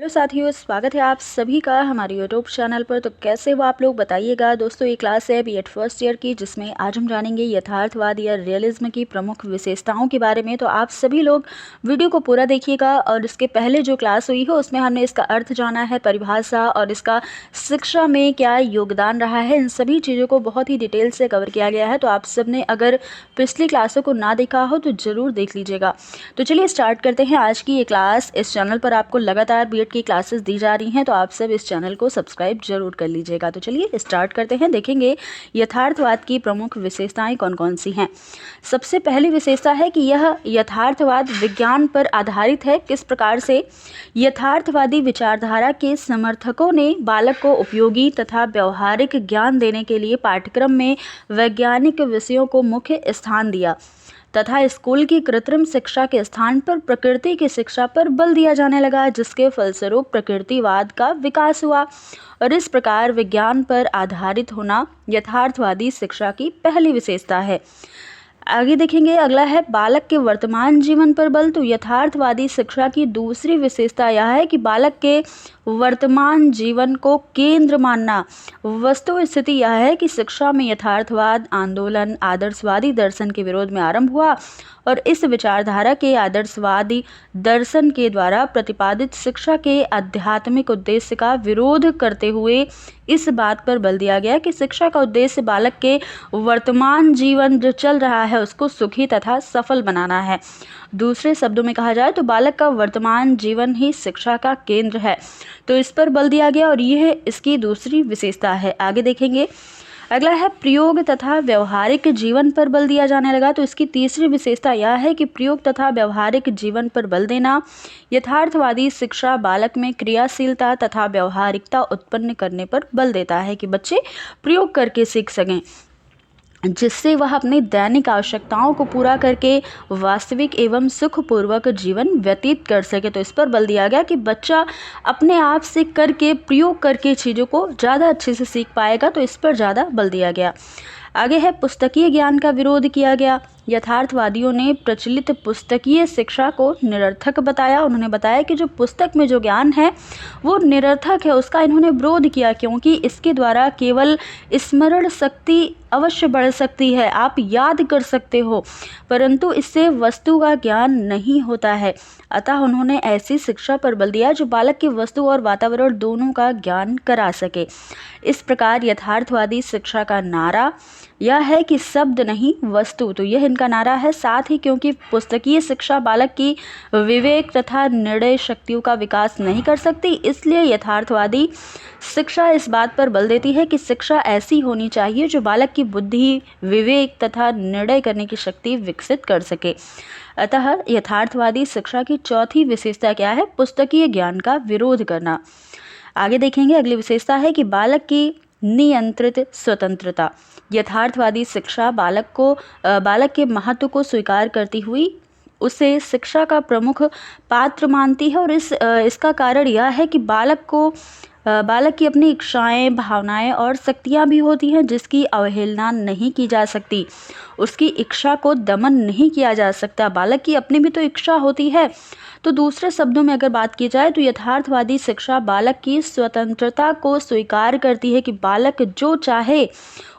Hello साथियों, स्वागत है आप सभी का हमारे यूट्यूब चैनल पर। तो कैसे हो आप लोग बताइएगा। दोस्तों ये क्लास है बीएड फर्स्ट ईयर की, जिसमें आज हम जानेंगे यथार्थवाद या रियलिज्म की प्रमुख विशेषताओं के बारे में। तो आप सभी लोग वीडियो को पूरा देखिएगा। और इसके पहले जो क्लास हुई हो उसमें हमने इसका अर्थ जाना है, परिभाषा और इसका शिक्षा में क्या योगदान रहा है, इन सभी चीज़ों को बहुत ही डिटेल से कवर किया गया है। तो आप सब ने अगर पिछली क्लासों को ना देखा हो तो ज़रूर देख लीजिएगा। तो चलिए स्टार्ट करते हैं आज की ये क्लास। इस चैनल पर आपको लगातार बीएड की क्लासेस दी जा रही हैं, तो आप सब इस चैनल को सब्सक्राइब जरूर कर लीजिएगा। तो चलिए स्टार्ट करते हैं। देखेंगे यथार्थवाद की प्रमुख विशेषताएं कौन कौन सी हैं। सबसे पहली विशेषता है कि यह यथार्थवाद विज्ञान पर आधारित है। किस प्रकार से? यथार्थवादी विचारधारा के समर्थकों ने बालक को उपयोगी तथा व्यवहारिक ज्ञान देने के लिए पाठ्यक्रम में वैज्ञानिक विषयों को मुख्य स्थान दिया तथा स्कूल की कृत्रिम शिक्षा के स्थान पर प्रकृति की शिक्षा पर बल दिया जाने लगा, जिसके फलस्वरूप प्रकृतिवाद का विकास हुआ। और इस प्रकार विज्ञान पर आधारित होना यथार्थवादी शिक्षा की पहली विशेषता है। आगे देखेंगे, अगला है बालक के वर्तमान जीवन पर बल। तो यथार्थवादी शिक्षा की दूसरी विशेषता यह है कि बालक के वर्तमान जीवन को केंद्र मानना। वस्तु स्थिति यह है कि शिक्षा में यथार्थवाद आंदोलन आदर्शवादी दर्शन के विरोध में आरंभ हुआ और इस विचारधारा के आदर्शवादी दर्शन के द्वारा प्रतिपादित शिक्षा के आध्यात्मिक उद्देश्य का विरोध करते हुए इस बात पर बल दिया गया कि शिक्षा का उद्देश्य बालक के वर्तमान जीवन जो चल रहा है उसको सुखी तथा सफल बनाना है। दूसरे शब्दों में कहा जाए तो बालक का वर्तमान जीवन ही शिक्षा का केंद्र है। तो इस पर बल दिया गया और यह इसकी दूसरी विशेषता है। आगे देखेंगे, अगला है प्रयोग तथा व्यवहारिक जीवन पर बल दिया जाने लगा। तो इसकी तीसरी विशेषता यह है कि प्रयोग तथा व्यवहारिक जीवन पर बल देना। यथार्थवादी शिक्षा बालक में क्रियाशीलता तथा व्यवहारिकता उत्पन्न करने पर बल देता है कि बच्चे प्रयोग करके सीख सकें, जिससे वह अपनी दैनिक आवश्यकताओं को पूरा करके वास्तविक एवं सुखपूर्वक जीवन व्यतीत कर सके। तो इस पर बल दिया गया कि बच्चा अपने आप से करके प्रयोग करके चीज़ों को ज़्यादा अच्छे से सीख पाएगा। तो इस पर ज़्यादा बल दिया गया। आगे है पुस्तकीय ज्ञान का विरोध किया गया। यथार्थवादियों ने प्रचलित पुस्तकीय शिक्षा को निरर्थक बताया। उन्होंने बताया कि जो पुस्तक में जो ज्ञान है वो निरर्थक है, उसका इन्होंने विरोध किया, क्योंकि इसके द्वारा केवल स्मरण शक्ति अवश्य बढ़ सकती है, आप याद कर सकते हो, परंतु इससे वस्तु का ज्ञान नहीं होता है। अतः उन्होंने ऐसी शिक्षा पर बल दिया जो बालक की वस्तु और वातावरण दोनों का ज्ञान करा सके। इस प्रकार यथार्थवादी शिक्षा का नारा यह है कि शब्द नहीं वस्तु, तो यह इनका नारा है। साथ ही क्योंकि पुस्तकीय शिक्षा बालक की विवेक तथा निर्णय शक्तियों का विकास नहीं कर सकती, इसलिए यथार्थवादी शिक्षा इस बात पर बल देती है कि शिक्षा ऐसी होनी चाहिए जो बालक की बुद्धि, विवेक तथा निर्णय करने की शक्ति विकसित कर सके। अतः यथार्थवादी शिक्षा की चौथी विशेषता क्या है? पुस्तकीय ज्ञान का विरोध करना। आगे देखेंगे, अगली विशेषता है कि बालक की नियंत्रित स्वतंत्रता। यथार्थवादी शिक्षा बालक के महत्व को स्वीकार करती हुई उसे शिक्षा का प्रमुख पात्र मानती है। और इसका कारण यह है कि बालक की अपनी इच्छाएं, भावनाएं और शक्तियां भी होती हैं, जिसकी अवहेलना नहीं की जा सकती। उसकी इच्छा को दमन नहीं किया जा सकता। बालक की अपनी भी तो इच्छा होती है। तो दूसरे शब्दों में अगर बात की जाए तो यथार्थवादी शिक्षा बालक की स्वतंत्रता को स्वीकार करती है कि बालक जो चाहे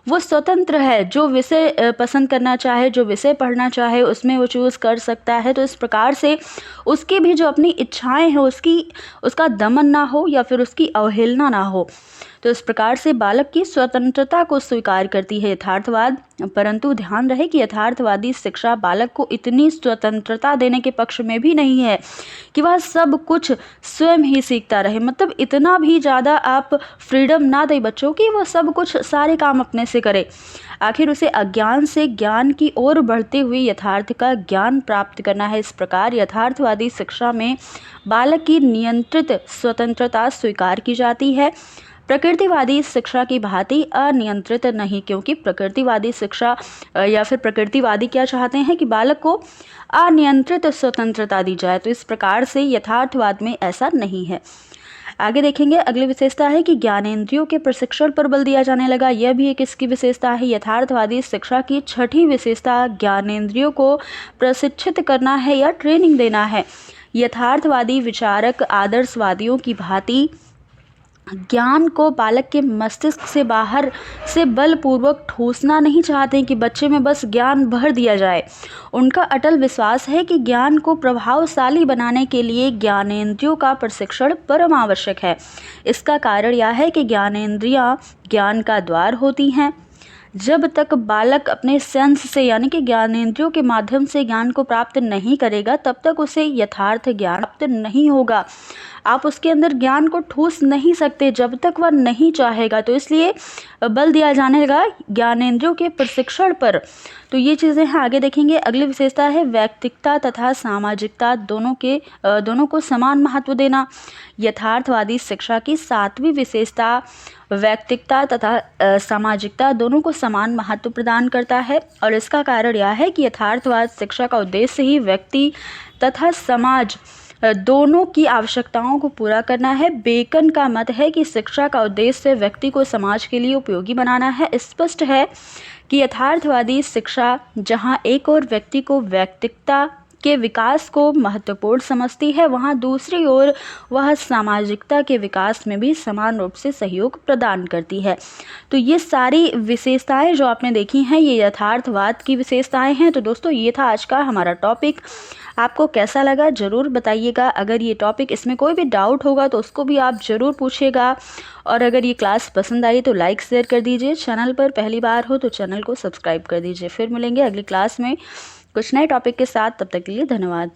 वो स्वतंत्र है, जो विषय पसंद करना चाहे, जो विषय पढ़ना चाहे उसमें वो चूज़ कर सकता है। तो इस प्रकार से उसकी भी जो अपनी इच्छाएं हैं उसका दमन ना हो या फिर उसकी अवहेलना ना हो। तो इस प्रकार से बालक की स्वतंत्रता को स्वीकार करती है यथार्थवाद। परंतु ध्यान रहे कि यथार्थवादी शिक्षा बालक को इतनी स्वतंत्रता देने के पक्ष में भी नहीं है कि वह सब कुछ स्वयं ही सीखता रहे। मतलब इतना भी ज़्यादा आप फ्रीडम ना दें बच्चों की वो सब कुछ सारे काम अपने से करे। आखिर उसे अज्ञान से ज्ञान की ओर बढ़ते हुए यथार्थ का ज्ञान प्राप्त करना है। इस प्रकार यथार्थवादी शिक्षा में बालक की नियंत्रित स्वतंत्रता स्वीकार की जाती है, प्रकृतिवादी शिक्षा की भांति अनियंत्रित नहीं। क्योंकि प्रकृतिवादी शिक्षा या फिर प्रकृतिवादी क्या चाहते हैं कि बालक को अनियंत्रित स्वतंत्रता दी जाए। तो इस प्रकार से यथार्थवाद में ऐसा नहीं है। आगे देखेंगे, अगली विशेषता है कि ज्ञानेंद्रियों के प्रशिक्षण पर बल दिया जाने लगा। यह भी एक इसकी विशेषता है। यथार्थवादी शिक्षा की छठी विशेषता ज्ञानेंद्रियों को प्रशिक्षित करना है या ट्रेनिंग देना है। यथार्थवादी विचारक आदर्शवादियों की भांति ज्ञान को बालक के मस्तिष्क से बाहर से बलपूर्वक ठूसना नहीं चाहते कि बच्चे में बस ज्ञान भर दिया जाए। उनका अटल विश्वास है कि ज्ञान को प्रभावशाली बनाने के लिए ज्ञानेंद्रियों का प्रशिक्षण परम आवश्यक है। इसका कारण यह है कि ज्ञानेंद्रियां ज्ञान का द्वार होती हैं। जब तक बालक अपने सेंस से यानी कि ज्ञानेंद्रियों के माध्यम से ज्ञान को प्राप्त नहीं करेगा, तब तक उसे यथार्थ ज्ञान प्राप्त नहीं होगा। आप उसके अंदर ज्ञान को ठूस नहीं सकते जब तक वह नहीं चाहेगा। तो इसलिए बल दिया जाने लगा ज्ञानेंद्रियों के प्रशिक्षण पर। तो ये चीज़ें हैं, आगे देखेंगे। अगली विशेषता है वैयक्तिकता तथा सामाजिकता दोनों को समान महत्व देना। यथार्थवादी शिक्षा की 7वीं विशेषता वैयक्तिकता तथा सामाजिकता दोनों को समान महत्व प्रदान करता है, और इसका कारण यह है कि यथार्थवाद शिक्षा का उद्देश्य ही व्यक्ति तथा समाज दोनों की आवश्यकताओं को पूरा करना है। बेकन का मत है कि शिक्षा का उद्देश्य व्यक्ति को समाज के लिए उपयोगी बनाना है। स्पष्ट है कि यथार्थवादी शिक्षा जहां एक और व्यक्ति को व्यक्तिगता के विकास को महत्वपूर्ण समझती है, वहां दूसरी ओर वह सामाजिकता के विकास में भी समान रूप से सहयोग प्रदान करती है। तो ये सारी विशेषताएं जो आपने देखी हैं, ये यथार्थवाद की विशेषताएं हैं। तो दोस्तों, ये था आज का हमारा टॉपिक। आपको कैसा लगा ज़रूर बताइएगा। अगर ये टॉपिक, इसमें कोई भी डाउट होगा तो उसको भी आप ज़रूर पूछिएगा। और अगर ये क्लास पसंद आई तो लाइक शेयर कर दीजिए। चैनल पर पहली बार हो तो चैनल को सब्सक्राइब कर दीजिए। फिर मिलेंगे अगली क्लास में कुछ नए टॉपिक के साथ। तब तक के लिए धन्यवाद।